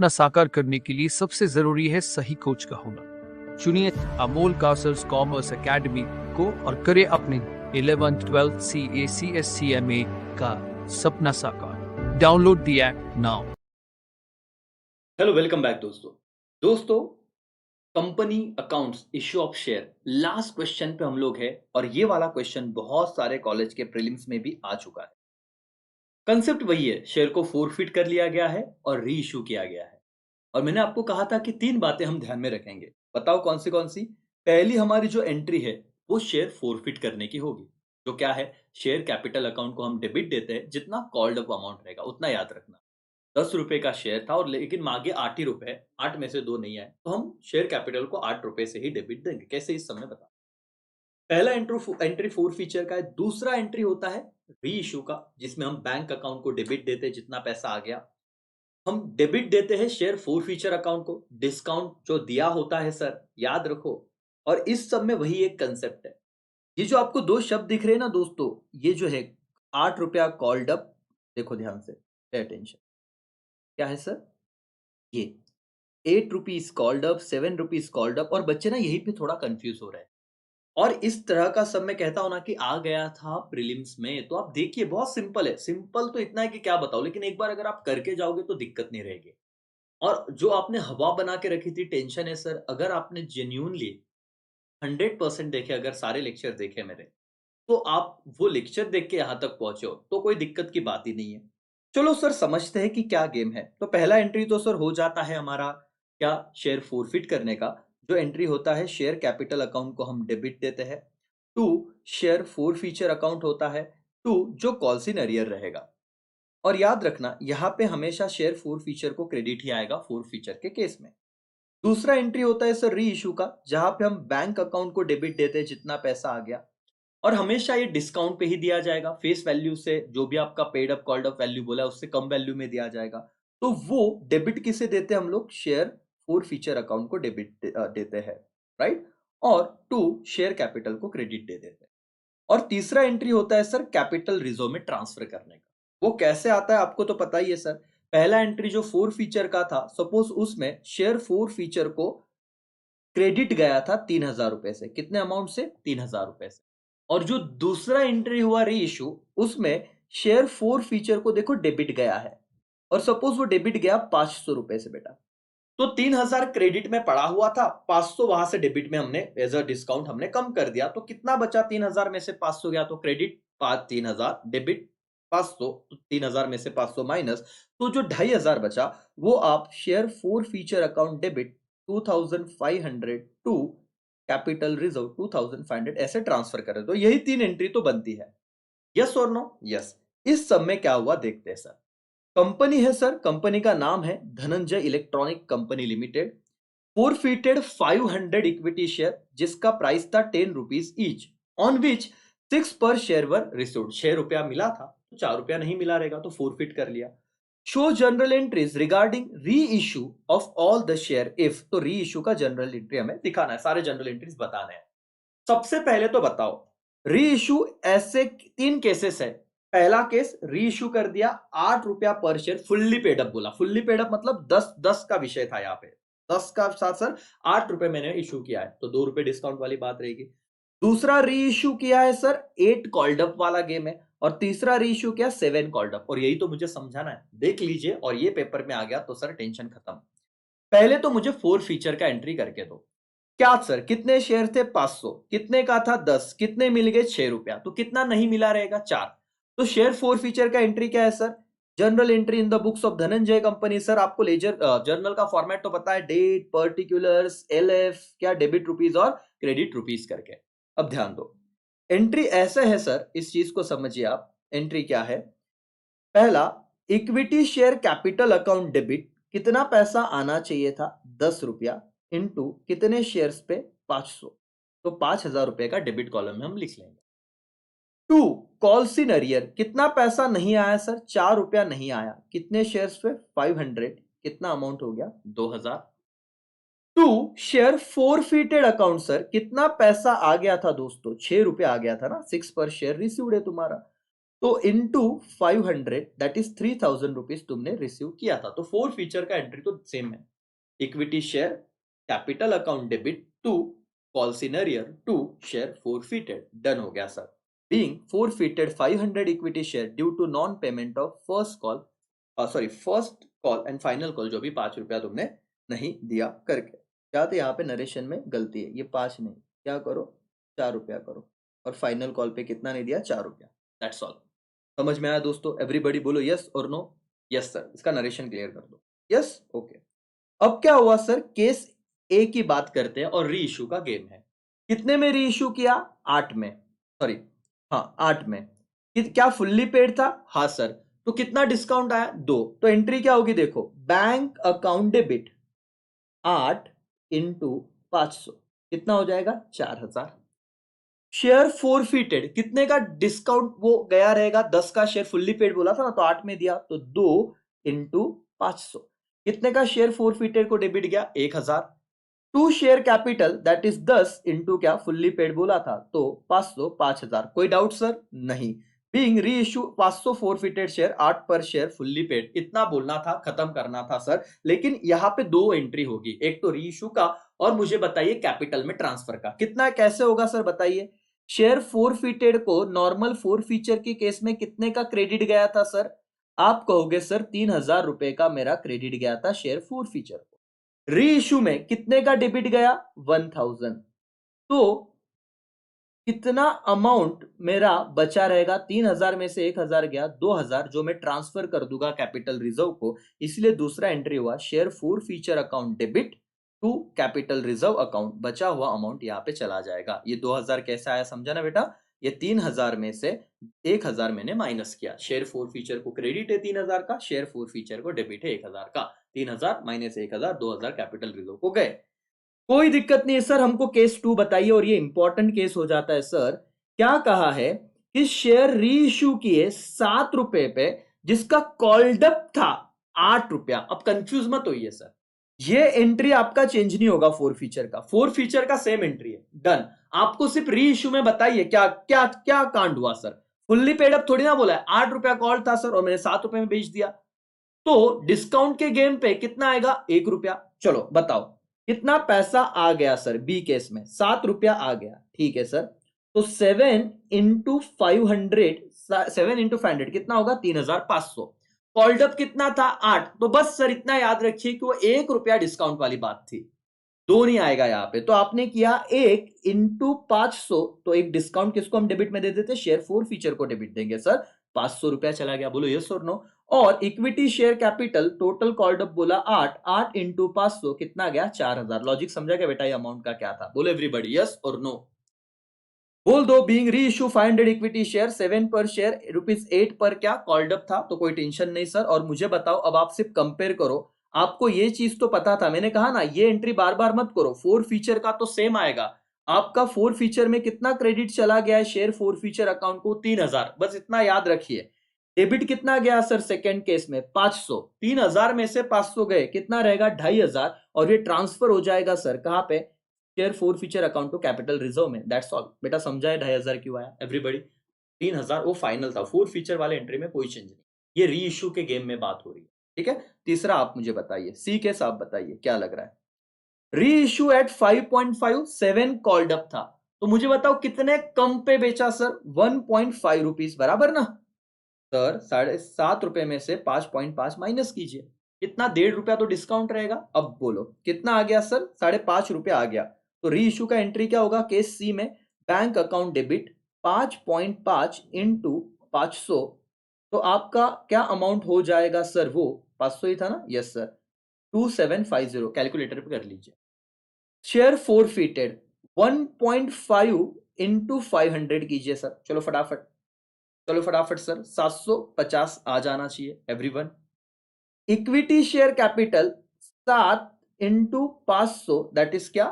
सपना साकार करने के लिए सबसे जरूरी है सही कोच का होना। चुनिए अमोल कासर्स कॉमर्स एकेडमी को और करें अपने 11th 12th CA का सपना साकार। Download the app now. Hello, welcome back दोस्तों company accounts issue of share last question पे हम लोग है और ये वाला क्वेश्चन बहुत सारे कॉलेज के प्रीलिम्स में भी आ चुका है। कंसेप्ट वही है, शेयर को फोरफिट कर लिया गया है और री इश्यू किया गया है। और मैंने आपको कहा था कि तीन बातें हम ध्यान में रखेंगे। बताओ कौन सी। पहली हमारी जो एंट्री है वो शेयर फोरफिट करने की होगी। जो क्या है, शेयर कैपिटल अकाउंट को हम डेबिट देते हैं, जितना कॉल्ड अप अमाउंट रहेगा उतना याद रखना। 10 रुपए का शेयर था और लेकिन मांगे 8 ही रुपए, 8 में से 2 नहीं आए, तो हम शेयर कैपिटल को 8 रुपए से ही डेबिट देंगे। कैसे, इस समय बता। पहला एंट्री फोर फीचर का है। दूसरा एंट्री होता है री इशू का, जिसमें हम बैंक अकाउंट को डेबिट देते हैं, जितना पैसा आ गया हम डेबिट देते हैं शेयर फोर फीचर अकाउंट को। डिस्काउंट जो दिया होता है सर, याद रखो। और इस सब में वही एक कंसेप्ट है। ये जो आपको दो शब्द दिख रहे हैं ना दोस्तों, ये जो है 8 रुपया कॉल्ड अप, देखो ध्यान से, पे अटेंशन। क्या है सर ये, 8 rupees called up, 7 rupees called up. और बच्चे ना यहीं पे थोड़ा कंफ्यूज हो रहे हैं। और इस तरह का सब मैं कहता हूं ना कि आ गया था प्रीलिम्स में, तो आप देखिए बहुत सिंपल है। सिंपल तो इतना है कि क्या बताओ, लेकिन एक बार अगर आप करके जाओगे तो दिक्कत नहीं रहेगी। और जो आपने हवा बना के रखी थी, टेंशन है सर, अगर आपने जेन्यूनली 100% देखे, अगर सारे लेक्चर देखे मेरे, तो आप वो लेक्चर देख के यहां तक पहुंचे हो तो कोई दिक्कत की बात ही नहीं है। चलो सर, समझते हैं कि क्या गेम है। तो पहला एंट्री तो सर हो जाता है हमारा क्या, शेयर फोरफिट करने का। जो एंट्री होता है, शेयर कैपिटल अकाउंट को हम डेबिट देते हैं। To, share forfeiture account होता है। टू, जो कॉल्स इन अरियर रहेगा। और याद रखना, यहां पे हमेशा शेयर फोर फीचर को क्रेडिट ही आएगा फोर फीचर के केस में। दूसरा एंट्री होता है सर री इशू का, जहां पे हम बैंक अकाउंट को डेबिट देते हैं, जितना पैसा आ गया। और हमेशा ये डिस्काउंट पे ही दिया जाएगा, फेस वैल्यू से जो भी आपका paid up called up value बोला है उससे कम वैल्यू में दिया जाएगा। तो वो डेबिट किसे देते हैं हम लोग, शेयर फोर फीचर अकाउंट को डेबिट देते हैं, राइट। और टू, शेयर कैपिटल को क्रेडिट दे देते हैं। और तीसरा एंट्री होता है सर कैपिटल रिजर्व में ट्रांसफर करने का। वो कैसे आता है आपको तो पता ही है सर। पहला एंट्री जो फोर फीचर का था, सपोज उसमें शेयर फोर फीचर को क्रेडिट गया था 3,000 रुपए से। कितने अमाउंट से, 3,000 रुपए से। और जो दूसरा एंट्री हुआ री इशू, उसमें शेयर फोर फीचर को देखो डेबिट गया है। और सपोज वो डेबिट गया 500 रुपए से बेटा, तो 3,000 क्रेडिट में पड़ा हुआ था, 500 वहां से डेबिट में हमने एज अ डिस्काउंट हमने कम कर दिया। तो कितना बचा, 3,000 में से 500 गया तो क्रेडिट 3,000, डेबिट 500, तो 3,000 में से 500 माइनस, तो जो 2,500 बचा वो आप share forfeiture account debit 2,500 to capital reserve 2,500 ऐसे ट्रांसफर कर रहे। तो यही तीन एंट्री तो बनती है। यस और नो, यस। इस सब में क्या हुआ देखते हैं सर। कंपनी है सर, कंपनी का नाम है Dhananjay electronic company limited. Forfeited 500 equity share, जिसका प्राइस था 10 रुपीज ईच, ऑन विच 6 पर शेयर वर रिसीव्ड। 6 रुपया मिला था तो 4 रुपया नहीं मिला रहेगा, तो फोरफिट कर लिया। शो जनरल एंट्रीज रिगार्डिंग री issue of all the share if, तो री इशू का जनरल एंट्री हमें दिखाना है, सारे जनरल एंट्रीज बताने हैं। सबसे पहले तो बताओ, री इशू ऐसे तीन केसेस है। पहला केस, री इशू कर दिया 8 रुपया पर शेयर, फुल्ली पेड अप बोला। फुल्ली पेड अप मतलब 10 10 का विषय था यहाँ पे, 10 का साथ सर 8 रुपए मैंने इशू किया है, तो 2 रुपए डिस्काउंट वाली बात रहेगी। दूसरा री इशू किया है सर 8 कॉल्ड अप वाला गेम है। और तीसरा री इशू किया 7 कॉल्ड अप। और यही तो मुझे समझाना है, देख लीजिए। और ये पेपर में आ गया तो सर टेंशन खत्म। पहले तो मुझे फोर फीचर का एंट्री करके दो। क्या सर, कितने शेयर थे, 500, कितने का था 10, कितने मिल गए 6 रुपया, तो कितना नहीं मिला रहेगा 4। तो शेयर फोर फीचर का एंट्री क्या है sir, general entry in the books of Dhananjay company. Sir आपको लेजर जर्नल का फॉर्मेट तो पता है, डेट, पर्टिकुलर्स, एलएफ, क्या डेबिट रुपीज और क्रेडिट रुपीज करके। अब ध्यान दो, एंट्री ऐसे है सर, इस चीज को समझिए आप। एंट्री क्या है, पहला, equity share capital account debit, कितना पैसा आना चाहिए था, 10 रुपया, इनटू कितने शेयर्स पे, 500, तो 5,000 रुपए का डेबिट कॉलम में हम लिख लेंगे। टू, कॉल्स इन अरियर, कितना पैसा नहीं आया सर, 4 रुपया नहीं आया, कितने शेयर्स पे, 500, कितना अमाउंट हो गया, 2,000। To, share forfeited account sir, कितना पैसा आ गया था दोस्तों, 6 रुपया आ गया था ना, 6 पर शेयर रिसीव्ड है तुम्हारा। तो इंटू 500 दैट इज 3000 रुपीज तुमने रिसीव किया था। तो फोर फीचर का एंट्री तो सेम है, equity share capital account debit to calls in arrear to share forfeited, done हो गया sir. Being forfeited 500 equity share due to non payment of first call and final call, जो भी 5 रुपया तुमने नहीं दिया करके। क्या तो यहाँ पे नरेशन में गलती है, ये 5 नहीं, क्या करो 4 रुपया करो, और फाइनल कॉल पे कितना नहीं दिया, 4 रुपया। That's all. समझ में आया दोस्तों? एवरीबडी बोलो यस और नो। यस सर, इसका नरेशन क्लियर कर दो। Yes, okay. अब क्या हुआ सर, केस ए की बात करते हैं और री इशू का गेम है। कितने में री इशू किया? 8 में, सॉरी, हाँ 8 में। क्या फुल्ली पेड था? हाँ सर। तो कितना डिस्काउंट आया? 2। तो एंट्री क्या होगी देखो, बैंक अकाउंट डेबिट 8 इंटू 500, कितना हो जाएगा? 4000। शेयर फोरफिटेड, कितने का डिस्काउंट वो गया रहेगा? 10 का शेयर फुल्ली पेड बोला था ना, तो 8 में दिया, तो 2 इंटू 500, कितने का शेयर फोरफिटेड को डेबिट गया? 1000। To share capital that is 10 into क्या, फुल्ली पेड बोला था, तो 500 5000। कोई डाउट सर? नहीं। Being reissue 500 forfeited share 8 पर शेयर फुल्ली पेड, इतना बोलना था, खत्म करना था सर। लेकिन यहां पे 2 एंट्री होगी, एक तो री इशू का, और मुझे बताइए कैपिटल में ट्रांसफर का कितना, कैसे होगा सर बताइए? शेयर फोरफिटेड को नॉर्मल फोर फीचर के केस में कितने का क्रेडिट गया था सर? आप कहोगे सर 3000 रुपए का मेरा क्रेडिट गया था शेयर फोर फीचर को। री इशू में कितने का डेबिट गया? 1000। तो कितना अमाउंट मेरा बचा रहेगा? 3000 में से 1000 गया, 2000 जो मैं ट्रांसफर कर दूंगा कैपिटल रिजर्व को। इसलिए दूसरा एंट्री हुआ share forfeiture account debit to capital reserve account, बचा हुआ अमाउंट यहाँ पे चला जाएगा। ये 2000 कैसे आया समझा ना बेटा? ये 3000 में से 1000 मैंने माइनस किया, शेयर फोर फीचर को क्रेडिट है 3000 का, शेयर फोर फीचर को डेबिट है 1000 का। 3000 माइनस 1000, 2000 कैपिटल रिजर्व को गए। कोई दिक्कत नहीं है सर, हमको केस 2 बताइए, और ये इंपॉर्टेंट केस हो जाता है सर। क्या कहा है कि शेयर री इश्यू किए 7 रुपए पे, जिसका कॉल्डअप था 8 रुपया। अब कंफ्यूज मत होइए सर, ये एंट्री आपका चेंज नहीं होगा, फोर फीचर का, फोर फीचर का सेम एंट्री है, डन। आपको सिर्फ री इश्यू में बताइए क्या क्या क्या कांड हुआ सर। फुल्ली पेड अप थोड़ी ना बोला है, 8 रुपया कॉल था सर और मैंने 7 रुपए में बेच दिया, तो डिस्काउंट के गेम पे कितना आएगा? 1 रुपया। चलो बताओ कितना पैसा आ गया सर? बी केस में 7 रुपया आ गया, ठीक है सर। तो 7 इंटू 500 कितना होगा? 3500। कॉल्डअप कितना था? 8। तो बस सर इतना याद रखिए कि वो 1 रुपया डिस्काउंट वाली बात थी, 2 नहीं आएगा यहाँ पे। तो आपने किया 1 इंटू 500, तो एक डिस्काउंट किसको हम डेबिट में दे देते? शेयर फोर फीचर को डेबिट देंगे सर। 500 रुपया चला गया, बोलो यस और नो। और equity share capital total called up बोला 8, 8 इंटू 500 कितना गया? 4000। लॉजिक समझा क्या बेटा? ये अमाउंट का क्या था? बोलो एवरीबॉडी यस और नो। बोल दो। Being reissue 500 equity share 7 पर शेयर ₹8 पर क्या कॉल्ड अप था, तो कोई टेंशन नहीं सर। और मुझे बताओ, अब आप सिर्फ कंपेयर करो, आपको ये चीज तो पता था, मैंने कहा ना ये एंट्री बार बार मत करो, फोर फीचर का तो सेम आएगा। आपका फोर फीचर में कितना क्रेडिट चला गया है शेयर फोर फीचर अकाउंट को? 3000, बस इतना याद रखिए। डेबिट कितना गया सर सेकेंड केस में? 500। 3000 में से 500 गए, कितना रहेगा? 2500, और ये ट्रांसफर हो जाएगा सर कहां पे? Share forfeiture account to capital reserve में। दैट्स ऑल बेटा, समझा है 2500 क्यों आया? एवरीबॉडी 3000 वो फाइनल था, फोर फीचर वाले एंट्री में कोई चेंज नहीं, ये री इशू के गेम में बात हो रही है, ठीक है। तीसरा आप मुझे बताइए, सी केस आप बताइए क्या लग रहा है? री इशू एट 5.5, 7 कॉल्ड अप था, तो मुझे बताओ कितने कम पे बेचा सर? 1.5 रुपीज, बराबर ना सर? 7.5 रुपए में से 5.5 माइनस कीजिए, कितना? 1.5 रुपया तो डिस्काउंट रहेगा। अब बोलो कितना आ गया सर? 5.5 रुपया आ गया। तो री इशू का एंट्री क्या होगा केस सी में? बैंक अकाउंट डेबिट 5.5 इंटू 500, तो आपका क्या अमाउंट हो जाएगा सर? वो 500 ही था ना? Yes sir, 2750। कैलकुलेटर पे कर लीजिए। शेयर फोरफिटेड 1.5 इंटू 500 कीजिए सर, चलो फटाफट, चलो फटाफट सर, 750 आ जाना चाहिए everyone. Equity share capital 7 into 500 that is क्या?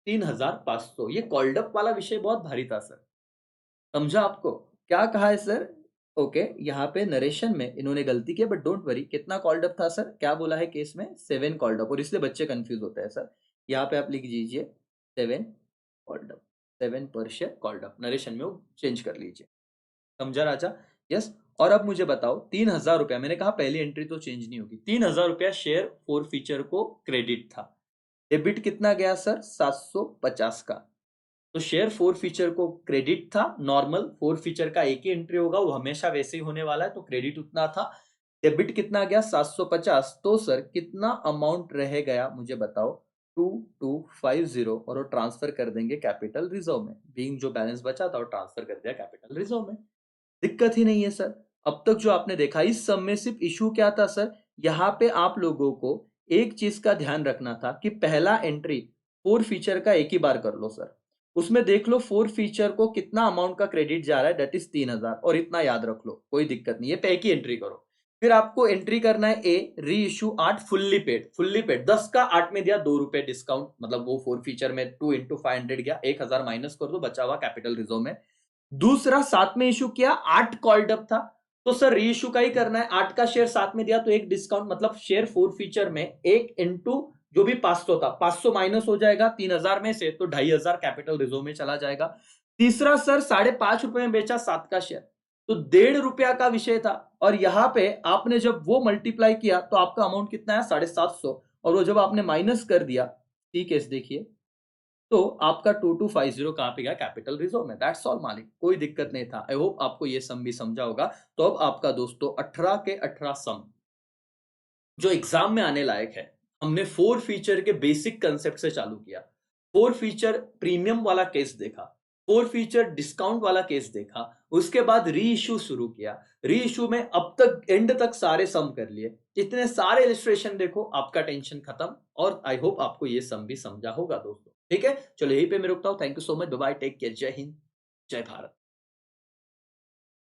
3500। ये कॉल्डअप वाला विषय बहुत भारी था सर, समझा आपको? क्या कहा है सर? ओके, यहाँ पे नरेशन में इन्होंने गलती की, बट डोंट वरी। कितना कॉल्डअप था सर? क्या बोला है केस में? 7 कॉल्डअप, और इसलिए बच्चे कंफ्यूज होते हैं सर। यहाँ पे आप लिख दीजिए 7 कॉल्डअप, 7 पर शेयर कॉल्डअप, नरेशन में वो चेंज कर लीजिए। समझा राजा? यस। और अब मुझे बताओ 3,000 रुपया, मैंने कहा पहली एंट्री तो चेंज नहीं होगी, 3,000 रुपया शेयर फोर फीचर को क्रेडिट था। डेबिट कितना गया सर? 750 का। तो शेयर फोर फीचर को क्रेडिट था, नॉर्मल फोर फीचर का एक ही एंट्री होगा, वो हमेशा वैसे ही होने वाला है, तो क्रेडिट उतना था। डेबिट कितना गया? 750। तो सर कितना अमाउंट रह गया मुझे बताओ? 2250, और वो ट्रांसफर कर देंगे कैपिटल रिजर्व में। बीइंग जो बैलेंस बचा था वो ट्रांसफर कर दिया कैपिटल रिजर्व में। दिक्कत ही नहीं है सर। अब तक जो आपने देखा, इस सब में सिर्फ इशू क्या था सर? यहाँ पे आप लोगों को एक चीज का ध्यान रखना था कि पहला एंट्री फोर फीचर का एक ही बार कर लो सर। उसमें देख लो फोर फीचर को कितना अमाउंट का क्रेडिट जा रहा है, डेट इज 3,000, और इतना याद रख लो, कोई दिक्कत नहीं है, पे की एंट्री करो। फिर आपको एंट्री करना है ए, री issue 8 fully paid. Fully paid 10 का 8 में दिया, 2 रुपए डिस्काउंट, मतलब वो फोर फीचर में 2 इंटू 500 गया, 1,000 माइनस कर दो, बचा हुआ कैपिटल रिजर्व में। दूसरा साथ में इशू किया, 8 कॉल्ड अप था, तो सर री इशू का ही करना है। 8 का शेयर साथ में दिया तो एक डिस्काउंट, मतलब शेयर फोर फीचर में एक इंटू जो भी 500 था, 500 माइनस हो जाएगा 3,000 में से, तो 2,500 कैपिटल रिजर्व में चला जाएगा। तीसरा सर 5.5 रुपए में बेचा 7 का शेयर, तो 1.5 रुपया का विषय था। और यहां पे आपने जब वो मल्टीप्लाई किया तो आपका अमाउंट कितना है? 750, और वो जब आपने माइनस कर दिया, ठीक है देखिए, तो आपका 2250 कहां पे गया? कैपिटल रिजर्व में। दैट्स ऑल मालिक, कोई दिक्कत नहीं था। आई होप आपको ये सम भी समझा होगा। तो अब आपका दोस्तों 18 के 18 सम जो एग्जाम में आने लायक है, हमने फोर फीचर के बेसिक कंसेप्ट से चालू किया। फोर फीचर प्रीमियम वाला केस देखा, फोर फीचर डिस्काउंट वाला केस देखा, उसके बाद री इशू शुरू किया। री इशू में अब तक एंड तक सारे सम कर लिए। इतने सारे इलिस्ट्रेशन देखो, आपका टेंशन खत्म। और आई होप आपको ये सम भी समझा होगा दोस्तों। ठीक है, चलो यहीं पे मैं रुकता हूं। Thank you so much, bye bye, take care, जय हिंद, जय भारत।